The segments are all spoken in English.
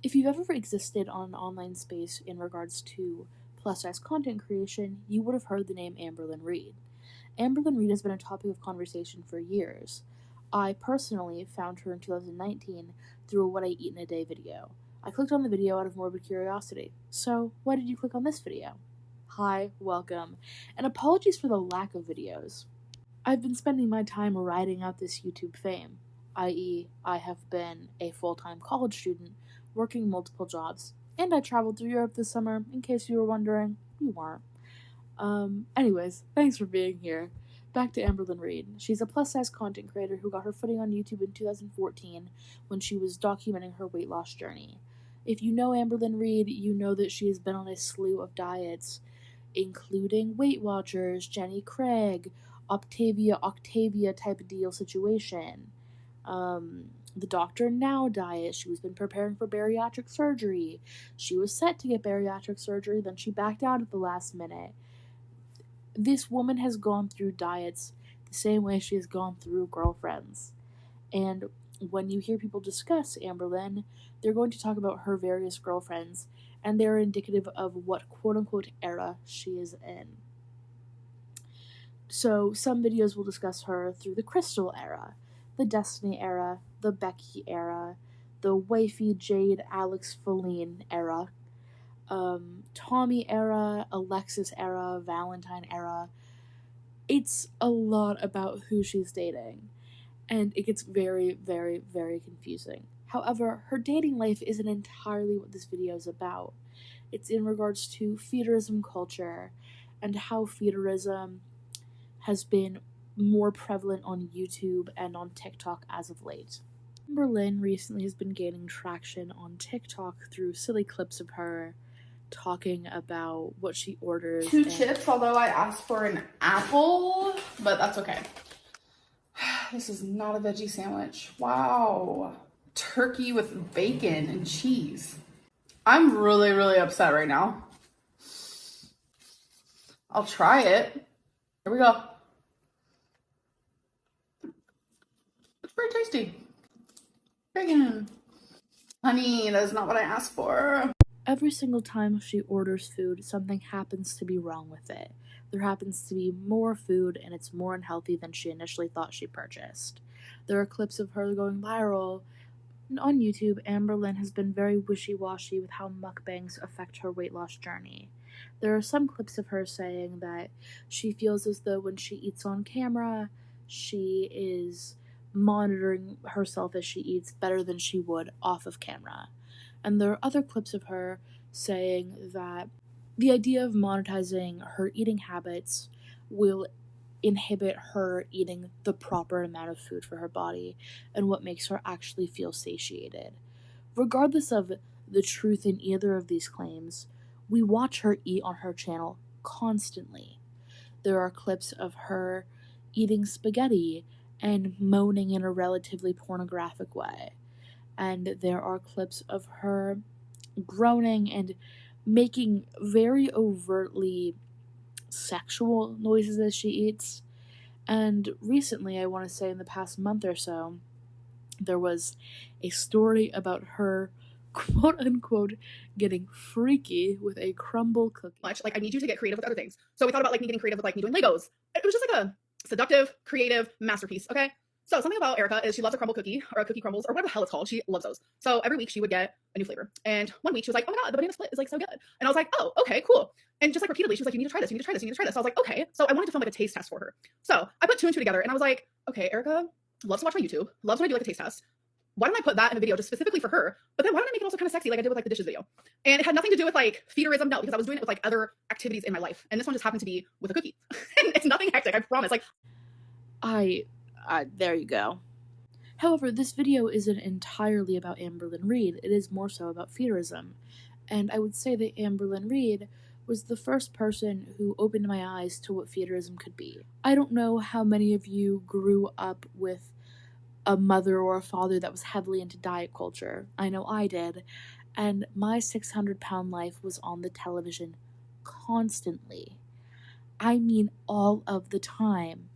If you've ever existed on an online space in regards to plus-size content creation, you would have heard the name Amberlynn Reid. Amberlynn Reid has been a topic of conversation for years. I personally found her in 2019 through a What I Eat in a Day video. I clicked on the video out of morbid curiosity. So, why did you click on this video? Hi, welcome, and apologies for the lack of videos. I've been spending my time riding out this YouTube fame, i.e., I have been a full-time college student, working multiple jobs, and I traveled through Europe this summer, in case you were wondering. You weren't. Anyways, thanks for being here. Back to Amberlynn Reid. She's a plus-size content creator who got her footing on YouTube in 2014 when she was documenting her weight loss journey. If you know Amberlynn Reid, you know that she has been on a slew of diets, including Weight Watchers, Jenny Craig, Octavia type of deal situation. The Doctor Now diet. She was been preparing for bariatric surgery. She was set to get bariatric surgery, then she backed out at the last minute. This woman has gone through diets the same way she has gone through girlfriends. And when you hear people discuss Amberlynn, they're going to talk about her various girlfriends, and they're indicative of what quote-unquote era she is in. So some videos will discuss her through the Crystal era, the Destiny era, the Becky era, the Wifey Jade Alex Feline era, Tommy era, Alexis era, Valentine era. It's a lot about who she's dating, and it gets very, very, very confusing. However, her dating life isn't entirely what this video is about. It's in regards to Feederism culture and how Feederism has been more prevalent on YouTube and on TikTok as of late. Amberlynn recently has been gaining traction on TikTok through silly clips of her talking about what she orders. 2 chips, although I asked for an apple, but that's okay. This is not a veggie sandwich. Wow. Turkey with bacon and cheese. I'm really, really upset right now. I'll try it. Here we go. It's very tasty. Bacon. Honey, that is not what I asked for. Every single time she orders food, something happens to be wrong with it. There happens to be more food, and it's more unhealthy than she initially thought she purchased. There are clips of her going viral. On YouTube, Amberlynn has been very wishy-washy with how mukbangs affect her weight loss journey. There are some clips of her saying that she feels as though when she eats on camera, she is monitoring herself as she eats better than she would off of camera. And there are other clips of her saying that the idea of monetizing her eating habits will inhibit her eating the proper amount of food for her body and what makes her actually feel satiated. Regardless of the truth in either of these claims, we watch her eat on her channel constantly. There are clips of her eating spaghetti and moaning in a relatively pornographic way. And there are clips of her groaning and making very overtly sexual noises as she eats. And recently, I want to say in the past month or so, there was a story about her quote-unquote getting freaky with a crumble cookie. Like, I need you to get creative with other things. So we thought about like me getting creative with like me doing Legos. It was just like a seductive, creative masterpiece, okay? So something about Erica is she loves a crumble cookie, or a cookie crumbles, or whatever the hell it's called. She loves those. So every week she would get a new flavor. And one week she was like, oh my God, the banana split is like so good. And I was like, oh, okay, cool. And just like repeatedly, she was like, you need to try this, you need to try this, you need to try this. So I was like, okay. So I wanted to film like a taste test for her. So I put 2 and 2 together and I was like, okay, Erica loves to watch my YouTube, loves when I do like a taste test. Why don't I put that in a video just specifically for her? But then why don't I make it also kind of sexy like I did with like the dishes video? And it had nothing to do with like feederism, no, because I was doing it with like other activities in my life. And this one just happened to be with a cookie. And it's nothing hectic, I promise. Like, there you go. However, this video isn't entirely about Amberlynn Reid, it is more so about Feederism, and I would say that Amberlynn Reid was the first person who opened my eyes to what Feederism could be. I don't know how many of you grew up with a mother or a father that was heavily into diet culture. I know I did, and my 600-pound life was on the television constantly. I mean all of the time.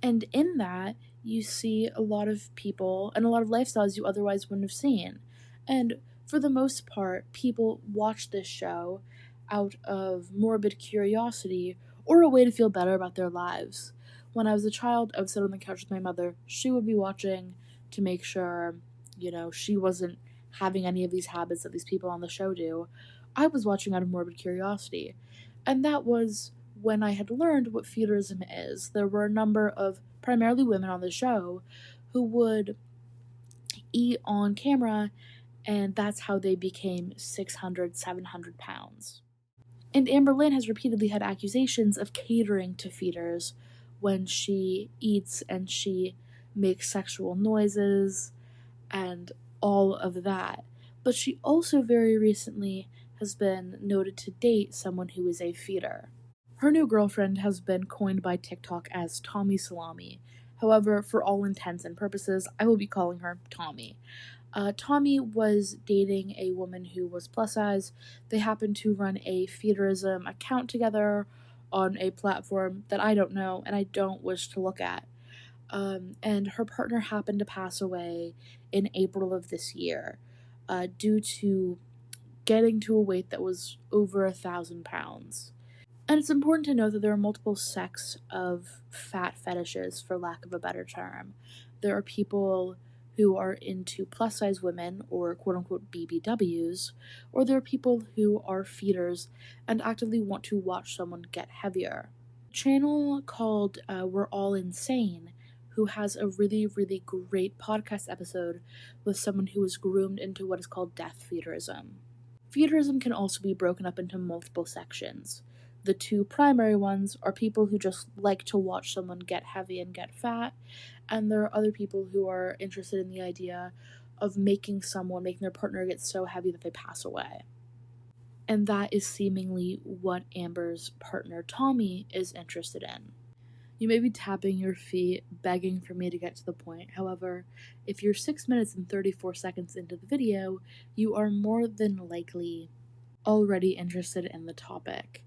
And in that, you see a lot of people and a lot of lifestyles you otherwise wouldn't have seen. And For the most part, people watch this show out of morbid curiosity or a way to feel better about their lives. When I was a child, I would sit on the couch with my mother. She would be watching to make sure, she wasn't having any of these habits that these people on the show do. I was watching out of morbid curiosity. And that was when I had learned what feederism is. There were a number of primarily women on the show who would eat on camera, and that's how they became 600, 700 pounds. And Amberlynn has repeatedly had accusations of catering to feeders when she eats and she makes sexual noises and all of that. But she also very recently has been noted to date someone who is a feeder. Her new girlfriend has been coined by TikTok as Tommy Salami. However, for all intents and purposes, I will be calling her Tommy. Tommy was dating a woman who was plus size. They happened to run a Feederism account together on a platform that I don't know and I don't wish to look at. And her partner happened to pass away in April of this year due to getting to a weight that was over 1,000 pounds. And it's important to note that there are multiple sects of fat fetishes, for lack of a better term. There are people who are into plus size women, or quote unquote BBWs, or there are people who are feeders and actively want to watch someone get heavier. A channel called We're All Insane, who has a really, really great podcast episode with someone who was groomed into what is called death feederism. Feederism can also be broken up into multiple sections. The two primary ones are people who just like to watch someone get heavy and get fat, and there are other people who are interested in the idea of making their partner get so heavy that they pass away. And that is seemingly what Amber's partner Tommy is interested in. You may be tapping your feet, begging for me to get to the point. However, if you're 6 minutes and 34 seconds into the video, you are more than likely already interested in the topic.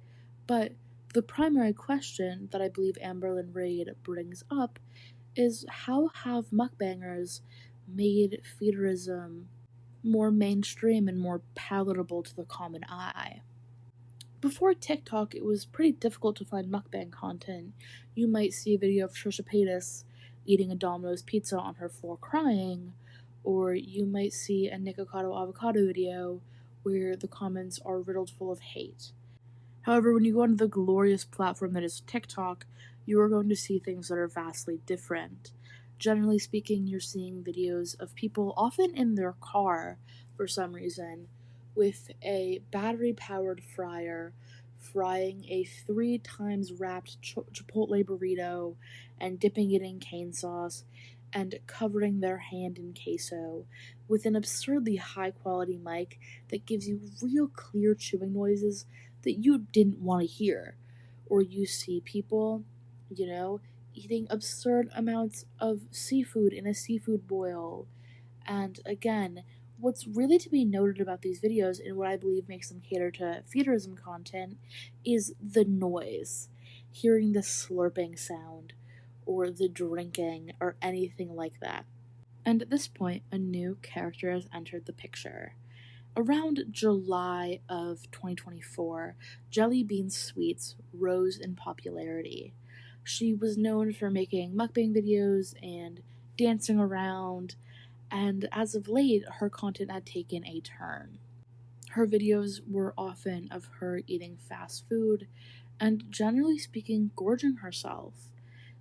But the primary question that I believe Amberlynn Reid brings up is, how have mukbangers made feederism more mainstream and more palatable to the common eye? Before TikTok, it was pretty difficult to find mukbang content. You might see a video of Trisha Paytas eating a Domino's pizza on her floor crying, or you might see a Nikocado avocado video where the comments are riddled full of hate. However, when you go onto the glorious platform that is TikTok, you are going to see things that are vastly different. Generally speaking, you're seeing videos of people, often in their car for some reason, with a battery-powered fryer, frying a 3 times wrapped Chipotle burrito and dipping it in cane sauce and covering their hand in queso with an absurdly high-quality mic that gives you real clear chewing noises that you didn't want to hear. Or you see people, eating absurd amounts of seafood in a seafood boil. And again, what's really to be noted about these videos, and what I believe makes them cater to feederism content, is the noise. Hearing the slurping sound, or the drinking, or anything like that. And at this point, a new character has entered the picture. Around July of 2024, JellyBeanSweets rose in popularity. She was known for making mukbang videos and dancing around, and as of late, her content had taken a turn. Her videos were often of her eating fast food and, generally speaking, gorging herself.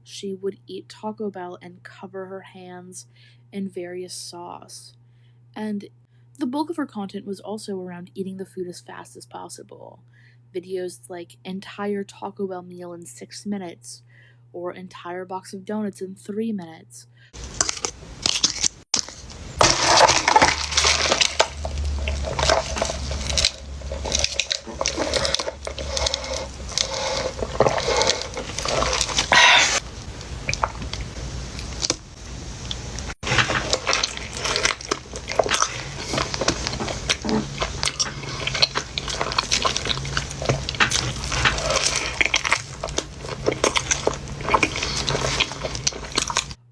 She would eat Taco Bell and cover her hands in various sauce. And the bulk of her content was also around eating the food as fast as possible. Videos like entire Taco Bell meal in 6 minutes, or entire box of donuts in 3 minutes.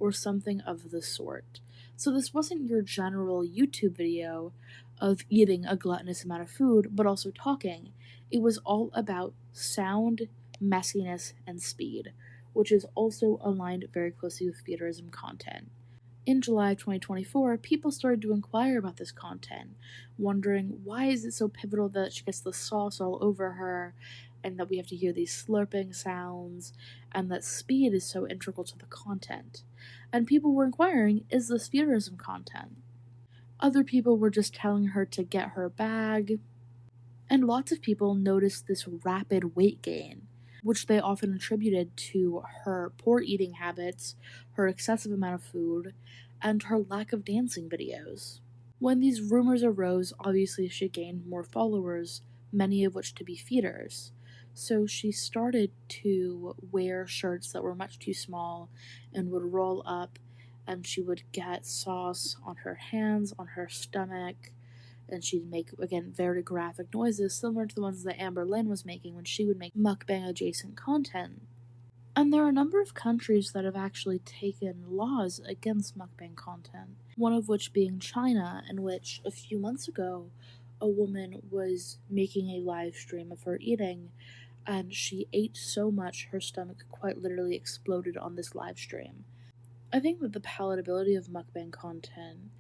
Or something of the sort. So this wasn't your general YouTube video of eating a gluttonous amount of food, but also talking. It was all about sound, messiness, and speed, which is also aligned very closely with Feederism content. In July of 2024, people started to inquire about this content, wondering why is it so pivotal that she gets the sauce all over her, and that we have to hear these slurping sounds, and that speed is so integral to the content. And people were inquiring, is this Feederism content? Other people were just telling her to get her bag, and lots of people noticed this rapid weight gain, which they often attributed to her poor eating habits, her excessive amount of food, and her lack of dancing videos. When these rumors arose, obviously she gained more followers, many of which to be feeders. So she started to wear shirts that were much too small and would roll up, and she would get sauce on her hands, on her stomach, and she'd make, again, very graphic noises similar to the ones that Amberlynn was making when she would make mukbang adjacent content. And there are a number of countries that have actually taken laws against mukbang content, one of which being China, in which a few months ago a woman was making a live stream of her eating, and she ate so much her stomach quite literally exploded on this live stream. I think that the palatability of mukbang content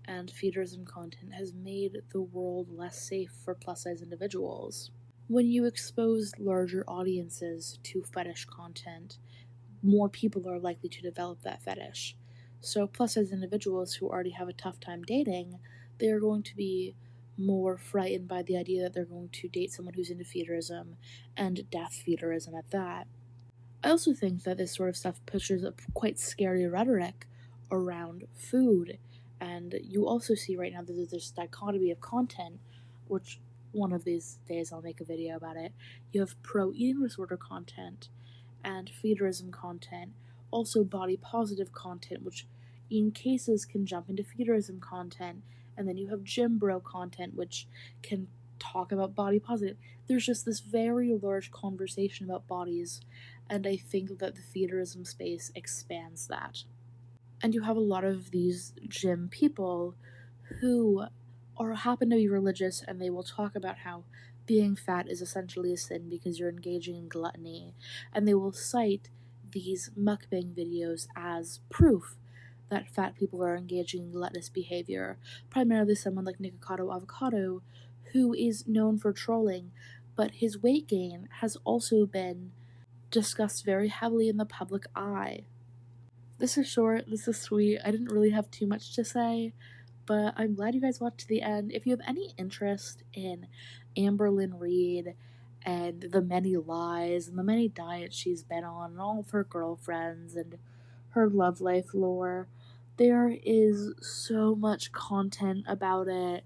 and feederism content has made the world less safe for plus-size individuals. When you expose larger audiences to fetish content, more people are likely to develop that fetish. So plus-size individuals who already have a tough time dating, they are going to be more frightened by the idea that they're going to date someone who's into feederism, and death feederism at that. I also think that this sort of stuff pushes a quite scary rhetoric around food, and you also see right now that there's this dichotomy of content, which one of these days I'll make a video about it. You have pro-eating disorder content and feederism content, also body positive content, which in cases can jump into feederism content, and then you have gym bro content, which can talk about body positive. There's just this very large conversation about bodies, and I think that the feederism space expands that. And you have a lot of these gym people who happen to be religious, and they will talk about how being fat is essentially a sin because you're engaging in gluttony, and they will cite these mukbang videos as proof that fat people are engaging in gluttonous behavior, primarily someone like Nikocado Avocado, who is known for trolling, but his weight gain has also been discussed very heavily in the public eye. This is short, this is sweet, I didn't really have too much to say, but I'm glad you guys watched to the end. If you have any interest in Amberlynn Reid and the many lies and the many diets she's been on and all of her girlfriends and her love life lore, there is so much content about it.